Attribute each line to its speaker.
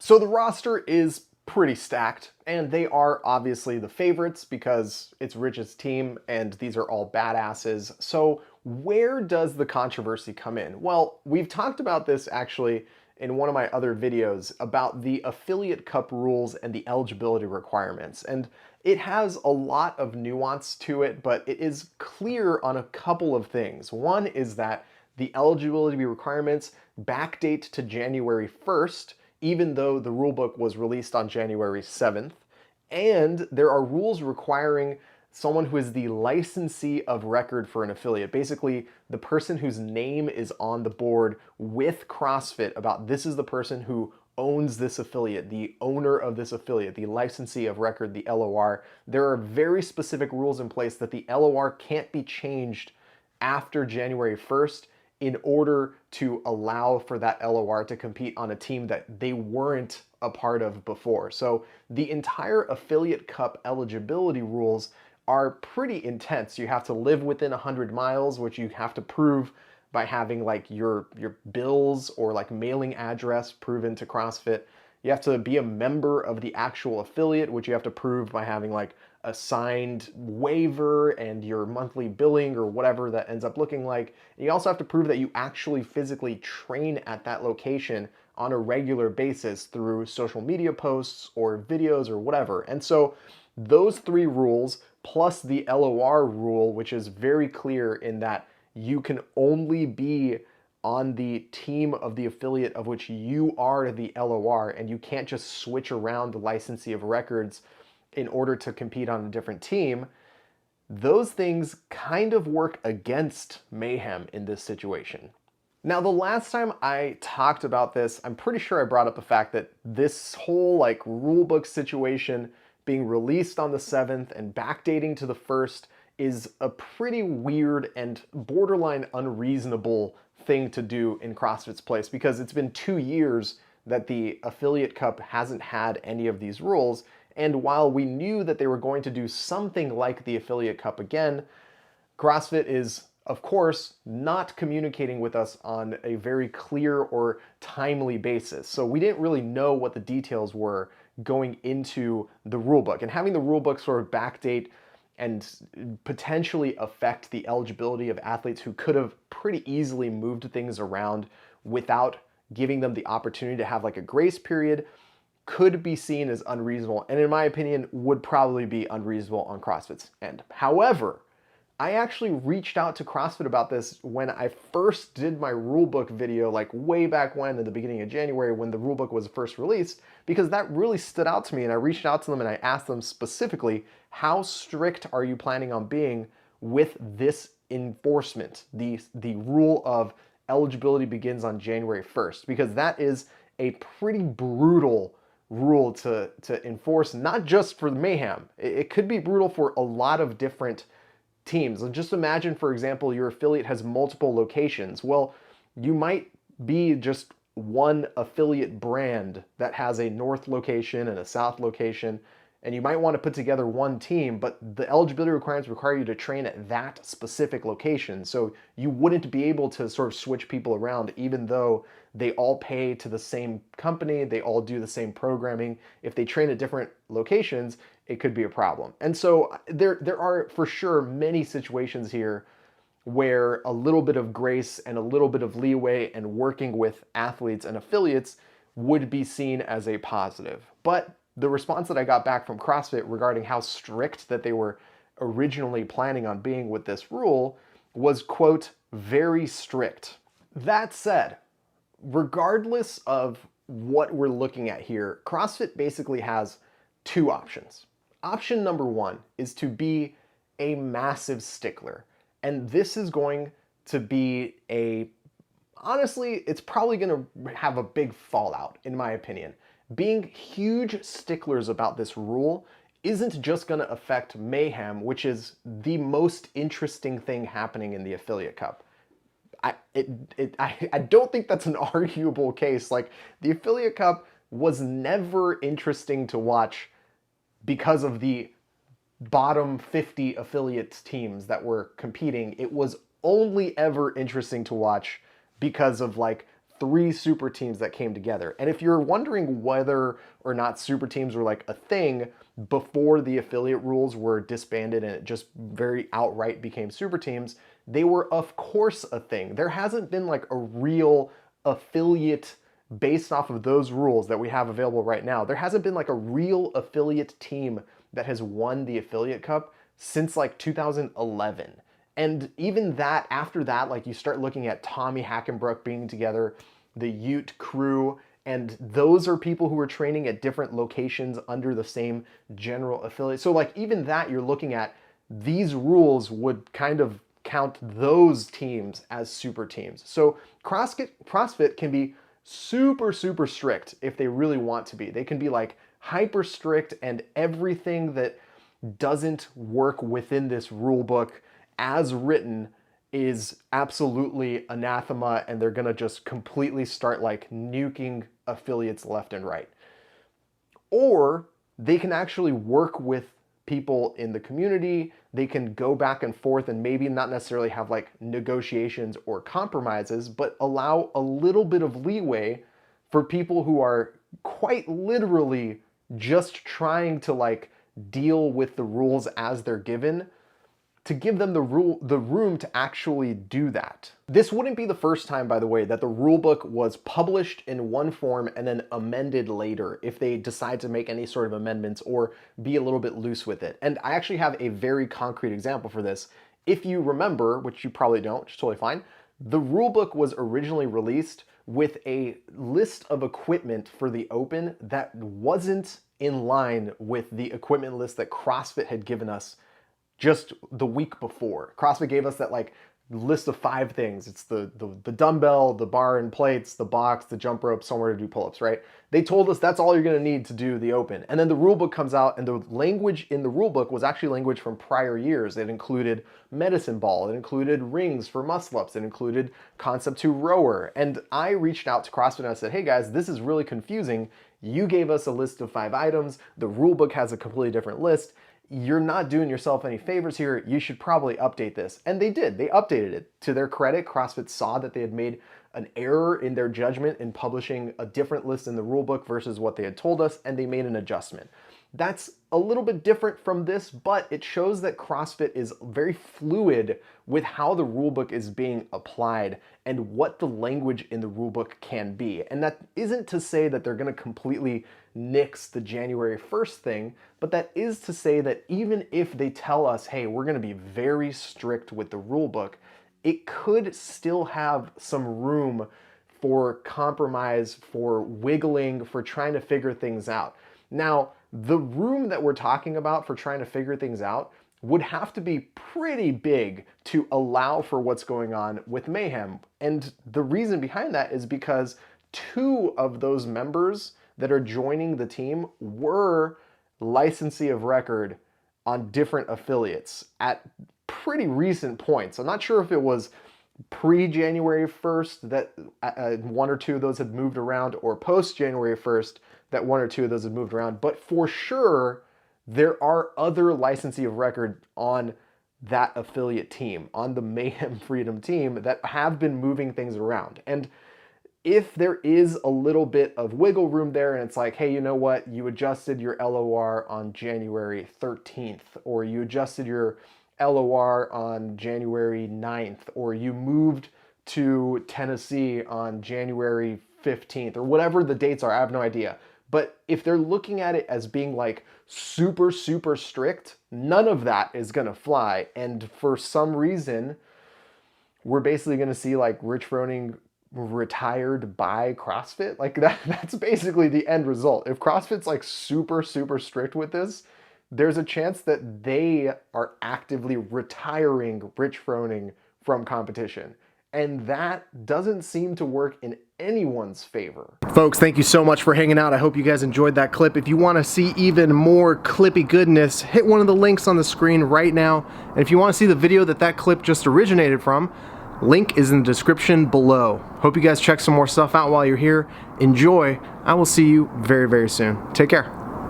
Speaker 1: So the roster is pretty stacked, and they are obviously the favorites because it's Rich's team and these are all badasses. So where does the controversy come in? Well, we've talked about this actually in one of my other videos about the affiliate cup rules and the eligibility requirements. And it has a lot of nuance to it, but it is clear on a couple of things. One is that the eligibility requirements backdate to January 1st, even though the rulebook was released on January 7th. And there are rules requiring someone who is the licensee of record for an affiliate. Basically, the person whose name is on the board with CrossFit about this is the person who owns this affiliate, the owner of this affiliate, the licensee of record, the LOR. There are very specific rules in place that the LOR can't be changed after January 1st in order to allow for that LOR to compete on a team that they weren't a part of before. So the entire affiliate cup eligibility rules are pretty intense. You have to live within 100 miles, which you have to prove by having like your bills or like mailing address proven to CrossFit. You have to be a member of the actual affiliate, which you have to prove by having like a signed waiver and your monthly billing or whatever that ends up looking like. And you also have to prove that you actually physically train at that location on a regular basis through social media posts or videos or whatever. And so those three rules plus the LOR rule, which is very clear in that you can only be on the team of the affiliate of which you are the LOR, and you can't just switch around the licensee of records in order to compete on a different team. Those things kind of work against Mayhem in this situation. Now, the last time I talked about this, I'm pretty sure I brought up the fact that this whole like rulebook situation being released on the 7th and backdating to the 1st is a pretty weird and borderline unreasonable thing to do in CrossFit's place, because it's been 2 years that the affiliate cup hasn't had any of these rules. And while we knew that they were going to do something like the affiliate cup again, CrossFit is, of course, not communicating with us on a very clear or timely basis. So we didn't really know what the details were going into the rulebook. And having the rulebook sort of backdate and potentially affect the eligibility of athletes who could have pretty easily moved things around without giving them the opportunity to have like a grace period could be seen as unreasonable, and in my opinion would probably be unreasonable on CrossFit's end. However, I actually reached out to CrossFit about this when I first did my rulebook video, like way back when, in the beginning of January, when the rulebook was first released, because that really stood out to me. And I reached out to them and I asked them specifically, how strict are you planning on being with this enforcement, the rule of eligibility begins on January 1st? Because that is a pretty brutal rule to enforce, not just for the Mayhem. It could be brutal for a lot of different teams. And just imagine, for example, your affiliate has multiple locations. Well, you might be just one affiliate brand that has a north location and a south location, and you might want to put together one team, but the eligibility requirements require you to train at that specific location. So you wouldn't be able to sort of switch people around, even though they all pay to the same company, they all do the same programming. If they train at different locations, it could be a problem. And so there are for sure many situations here where a little bit of grace and a little bit of leeway and working with athletes and affiliates would be seen as a positive. But the response that I got back from CrossFit regarding how strict that they were originally planning on being with this rule was, quote, very strict. That said, regardless of what we're looking at here, CrossFit basically has two options. Option number one is to be a massive stickler. And this is going to be honestly, it's probably going to have a big fallout, in my opinion. Being huge sticklers about this rule isn't just going to affect Mayhem, which is the most interesting thing happening in the Affiliate Cup. I don't think that's an arguable case. Like, the Affiliate Cup was never interesting to watch because of the bottom 50 affiliate teams that were competing. It was only ever interesting to watch because of like 3 super teams that came together. And if you're wondering whether or not super teams were like a thing before the affiliate rules were disbanded and it just very outright became super teams, they were of course a thing. There hasn't been like a real affiliate based off of those rules that we have available right now. There hasn't been like a real affiliate team that has won the affiliate cup since like 2011. And even that, after that, like you start looking at Tommy Hackenbrook being together, the Ute crew, and those are people who are training at different locations under the same general affiliate. So like even that, you're looking at, these rules would kind of count those teams as super teams. So CrossFit can be super, super strict if they really want to be. They can be like hyper strict, and everything that doesn't work within this rule book as written is absolutely anathema, and they're gonna just completely start like nuking affiliates left and right. Or they can actually work with people in the community. They can go back and forth and maybe not necessarily have like negotiations or compromises, but allow a little bit of leeway for people who are quite literally just trying to like deal with the rules as they're given, to give them the room to actually do that. This wouldn't be the first time, by the way, that the rulebook was published in one form and then amended later if they decide to make any sort of amendments or be a little bit loose with it. And I actually have a very concrete example for this. If you remember, which you probably don't, which is totally fine, the rulebook was originally released with a list of equipment for the Open that wasn't in line with the equipment list that CrossFit had given us just the week before. CrossFit gave us that like list of 5 things. It's the dumbbell, the bar and plates, the box, the jump rope, somewhere to do pull-ups, right? They told us that's all you're gonna need to do the Open. And then the rule book comes out, and the language in the rule book was actually language from prior years. It included medicine ball, it included rings for muscle-ups, it included concept 2 rower. And I reached out to CrossFit and I said, hey guys, this is really confusing. You gave us a list of 5 items. The rule book has a completely different list. You're not doing yourself any favors here. You should probably update this. And they did. They updated it. To their credit, CrossFit saw that they had made an error in their judgment in publishing a different list in the rulebook versus what they had told us, and they made an adjustment. That's a little bit different from this, but it shows that CrossFit is very fluid with how the rulebook is being applied and what the language in the rulebook can be. And that isn't to say that they're going to completely nix the January 1st thing, but that is to say that even if they tell us, hey, we're going to be very strict with the rulebook, it could still have some room for compromise, for wiggling, for trying to figure things out. Now, the room that we're talking about for trying to figure things out would have to be pretty big to allow for what's going on with Mayhem. And the reason behind that is because 2 of those members that are joining the team were licensee of record on different affiliates at pretty recent points. I'm not sure if it was pre-January 1st that 1 or 2 of those had moved around, or post-January 1st that 1 or 2 of those had moved around, but for sure there are other licensee of record on that affiliate team, on the Mayhem Freedom team, that have been moving things around. And if there is a little bit of wiggle room there, and it's like, hey, you know what, you adjusted your LOR on January 13th, or you adjusted your LOR on January 9th, or you moved to Tennessee on January 15th, or whatever the dates are, I have no idea. But if they're looking at it as being like super, super strict, none of that is gonna fly. And for some reason, we're basically gonna see like Rich Froning retired by CrossFit. Like that's basically the end result. If CrossFit's like super, super strict with this, there's a chance that they are actively retiring Rich Froning from competition. And that doesn't seem to work in anyone's favor. Folks, thank you so much for hanging out. I hope you guys enjoyed that clip. If you want to see even more clippy goodness, hit one of the links on the screen right now. And if you want to see the video that clip just originated from, link is in the description below. Hope you guys check some more stuff out while you're here. Enjoy. I will see you very, very soon. Take care.